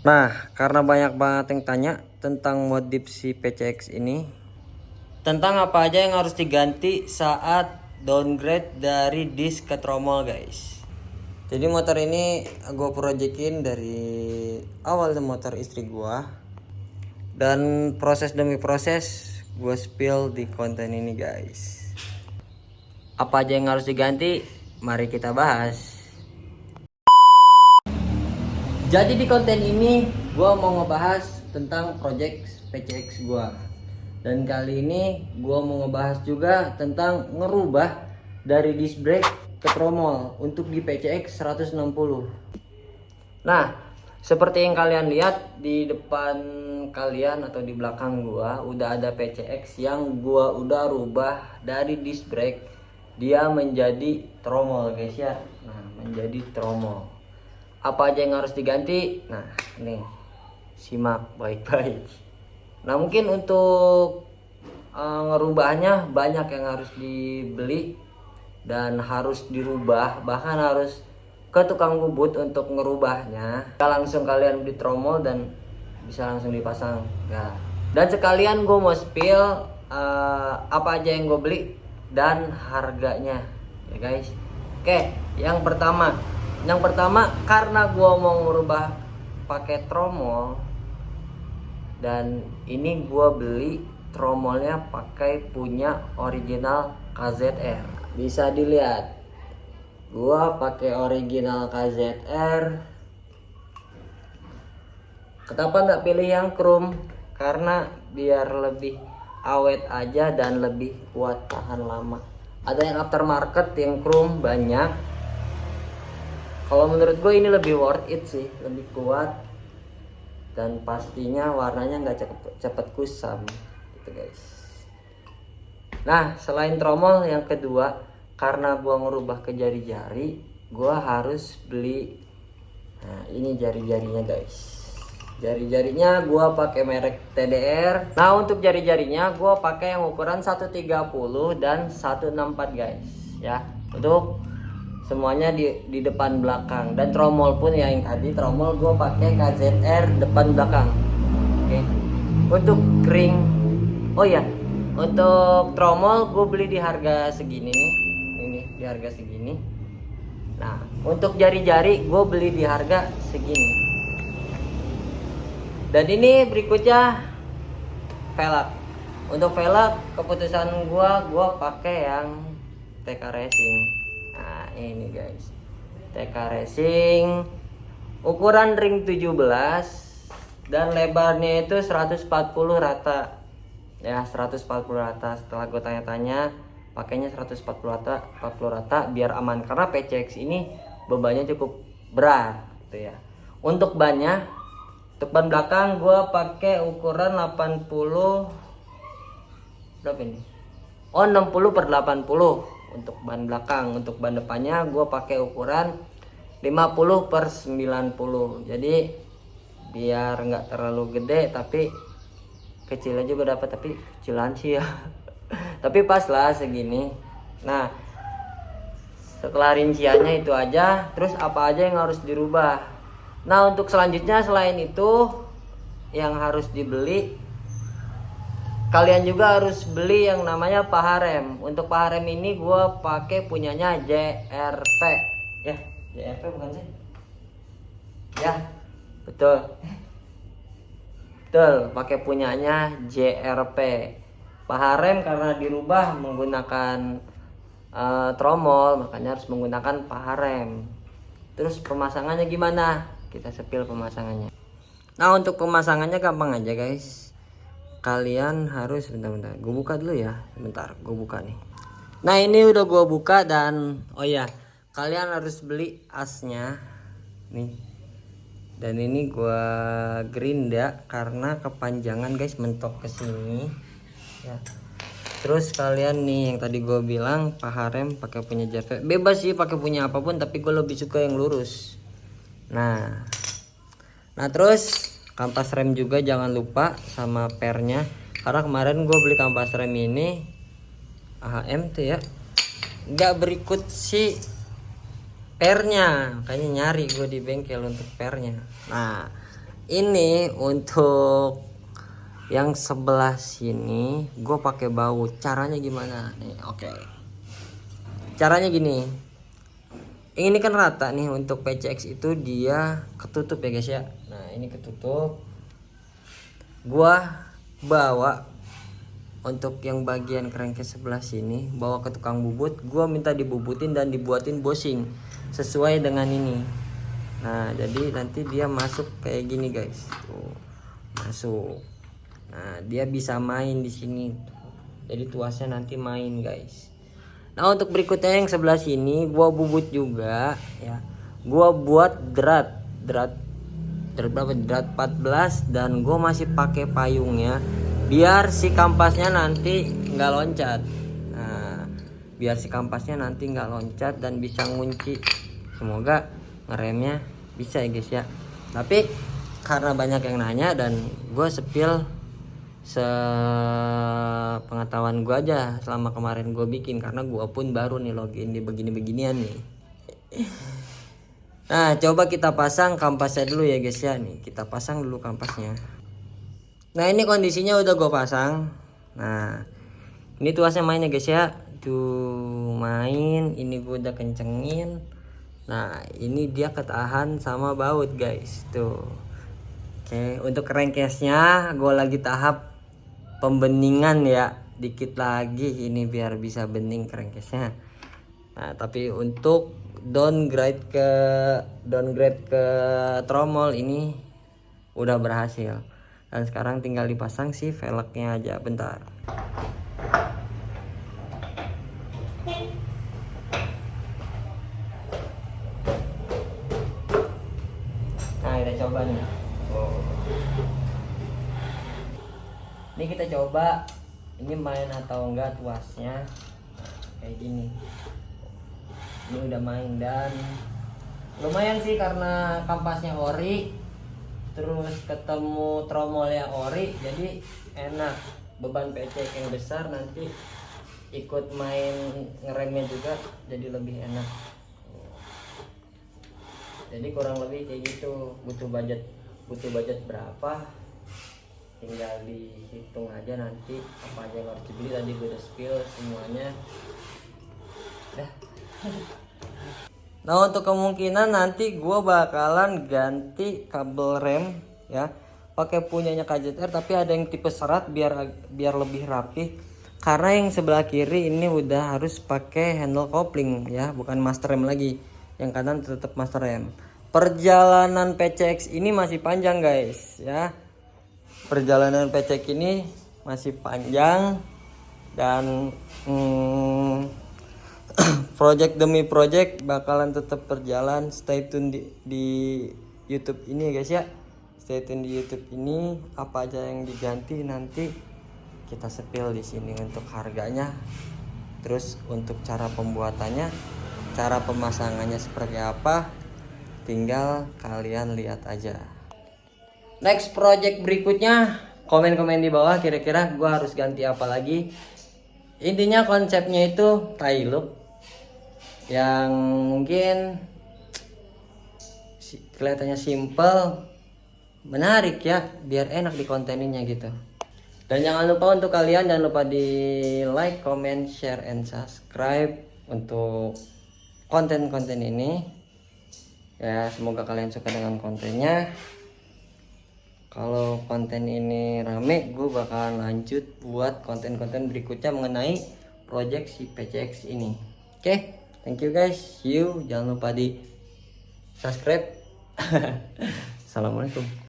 Nah, karena banyak banget yang tanya tentang modif si PCX ini, tentang apa aja yang harus diganti saat downgrade dari disk ke tromol, guys. Jadi motor ini gue proyekin dari awal motor istri gue, dan proses demi proses gue spill di konten ini, guys. Apa aja yang harus diganti? Mari kita bahas. Jadi di konten ini gue mau ngebahas tentang project PCX gue. Dan kali ini gue mau ngebahas juga tentang ngerubah dari disc brake ke tromol untuk di PCX 160. Nah, seperti yang kalian lihat di depan kalian atau di belakang gue udah ada PCX yang gue udah rubah dari disc brake dia menjadi tromol, guys ya. Nah, menjadi tromol. Apa aja yang harus diganti? Nah, nih, simak baik-baik. Nah, mungkin untuk ngerubahnya banyak yang harus dibeli dan harus dirubah, bahkan harus ke tukang bubut untuk ngerubahnya. Kita langsung kalian beli tromol dan bisa langsung dipasang ya. Dan sekalian gue mau spill apa aja yang gue beli dan harganya ya, guys. Oke, yang pertama karena gua mau merubah pakai tromol, dan ini gua beli tromolnya pakai punya original KZR. Bisa dilihat, gua pakai original KZR. Kenapa nggak pilih yang chrome? Karena biar lebih awet aja dan lebih kuat tahan lama. Ada yang aftermarket yang chrome banyak. Kalau menurut gue ini lebih worth it sih, lebih kuat dan pastinya warnanya nggak cepet kusam gitu, guys. Nah, selain tromol, yang kedua karena gue ngerubah ke jari-jari, gue harus beli. Nah, ini jari-jarinya, guys. Jari-jarinya gue pakai merek TDR. Nah, untuk jari-jarinya gue pakai yang ukuran 130 dan 164, guys ya. Untuk semuanya di depan belakang, dan tromol pun ya, yang tadi tromol gue pakai KZR depan belakang. Oke. Untuk ring, oh ya, untuk tromol gue beli di harga segini nih. Ini di harga segini. Nah, untuk jari-jari gue beli di harga segini. Dan ini berikutnya velg. Untuk velg keputusan gue pakai yang TK Racing. Nah, ini guys, TK Racing ukuran ring 17 dan lebarnya itu 140 rata ya, 140 rata. Setelah gue tanya-tanya, pakainya 140 rata, 40 rata biar aman karena PCX ini bebannya cukup berat gitu ya. Untuk bannya, untuk ban belakang gue pakai ukuran 80, berapa ini? Oh, 60/80 untuk ban belakang. Untuk ban depannya gue pakai ukuran 50/90. Jadi biar nggak terlalu gede tapi kecilnya juga dapat, tapi kecilan sih ya. Tapi pas lah segini. Nah, setelah rinciannya itu aja, terus apa aja yang harus dirubah? Nah, untuk selanjutnya selain itu yang harus dibeli, kalian juga harus beli yang namanya paha rem. Untuk paha rem ini gue pakai punyanya JRP. Ya, JRP bukan sih? Ya, betul. Betul, pakai punyanya JRP. Paha rem karena dirubah menggunakan tromol, makanya harus menggunakan paha rem. Terus pemasangannya gimana? Kita sepil pemasangannya. Nah, untuk pemasangannya gampang aja, guys. Kalian harus bentar, gue buka dulu ya, bentar, gue buka nih. Nah, ini udah gue buka, dan oh ya, kalian harus beli asnya nih. Dan ini gue gerinda karena kepanjangan, guys, mentok ke sini ya. Terus kalian nih yang tadi gue bilang paha rem pakai punya JP, bebas sih pakai punya apapun, tapi gue lebih suka yang lurus. Nah terus kampas rem juga jangan lupa sama pernya, karena kemarin gue beli kampas rem ini AHM tuh ya, nggak berikut si pernya, kayaknya nyari gue di bengkel untuk pernya. Nah, ini untuk yang sebelah sini gue pakai baut. Caranya gimana nih? Oke, caranya gini, ini kan rata nih. Untuk PCX itu dia ketutup ya guys ya. Nah ini ketutup, gua bawa untuk yang bagian crankcase sebelah sini, bawa ke tukang bubut. Gua minta dibubutin dan dibuatin bushing sesuai dengan ini. Nah jadi nanti dia masuk kayak gini guys, tuh masuk. Nah dia bisa main di sini, jadi tuasnya nanti main guys. Nah untuk berikutnya yang sebelah sini gua bubut juga ya. Gua buat drat berapa, drat 14, dan gua masih pakai payungnya biar si kampasnya nanti nggak loncat. Nah biar si kampasnya nanti nggak loncat dan bisa ngunci. Semoga ngeremnya bisa ya guys ya. Tapi karena banyak yang nanya dan gue sepil sepengetahuan gue aja selama kemarin gue bikin, karena gue pun baru nih login di begini-beginian nih. Nah coba kita pasang kampasnya dulu ya guys ya. Nih kita pasang dulu kampasnya. Nah ini kondisinya udah gue pasang. Nah ini tuasnya main ya guys ya. Tuh main, ini gue udah kencengin. Nah ini dia ketahan sama baut guys tuh. Oke, untuk crankcase-nya gue lagi tahap pembeningan ya, dikit lagi ini biar bisa bening crankcase-nya. Nah tapi untuk downgrade ke tromol ini udah berhasil, dan sekarang tinggal dipasang si velgnya aja. Bentar. Nah kita coba nih. Ini kita coba ini main atau enggak tuasnya. Nah, kayak gini. Ini udah main dan lumayan sih karena kampasnya ori, terus ketemu tromol yang ori, jadi enak. Beban PC yang besar nanti ikut main ngeremnya juga jadi lebih enak. Jadi kurang lebih kayak gitu. Butuh budget berapa, tinggal dihitung aja nanti apa aja yang harus dibeli. Tadi gue udah spill semuanya dah. Nah untuk kemungkinan nanti gue bakalan ganti kabel rem ya, pakai punyanya KZR, tapi ada yang tipe serat biar lebih rapi. Karena yang sebelah kiri ini udah harus pakai handle coupling ya, bukan master rem lagi. Yang kanan tetap master rem. Perjalanan PCX ini masih panjang guys ya. Perjalanan PCX ini masih panjang dan project demi project bakalan tetap berjalan. Stay tune di YouTube ini ya guys ya. Stay tune di YouTube ini, apa aja yang diganti nanti kita sepil di sini untuk harganya. Terus untuk cara pembuatannya, cara pemasangannya seperti apa, tinggal kalian lihat aja. Next project berikutnya, komen-komen di bawah kira-kira gua harus ganti apa lagi. Intinya konsepnya itu tie loop yang mungkin kelihatannya simple, menarik ya, biar enak di konteninnya gitu. Dan jangan lupa untuk kalian, jangan lupa di like, comment, share, and subscribe untuk konten-konten ini ya. Semoga kalian suka dengan kontennya. Kalau konten ini rame, gue bakalan lanjut buat konten-konten berikutnya mengenai project si PCX ini. Oke, thank you guys. See you. Jangan lupa di subscribe. Assalamualaikum.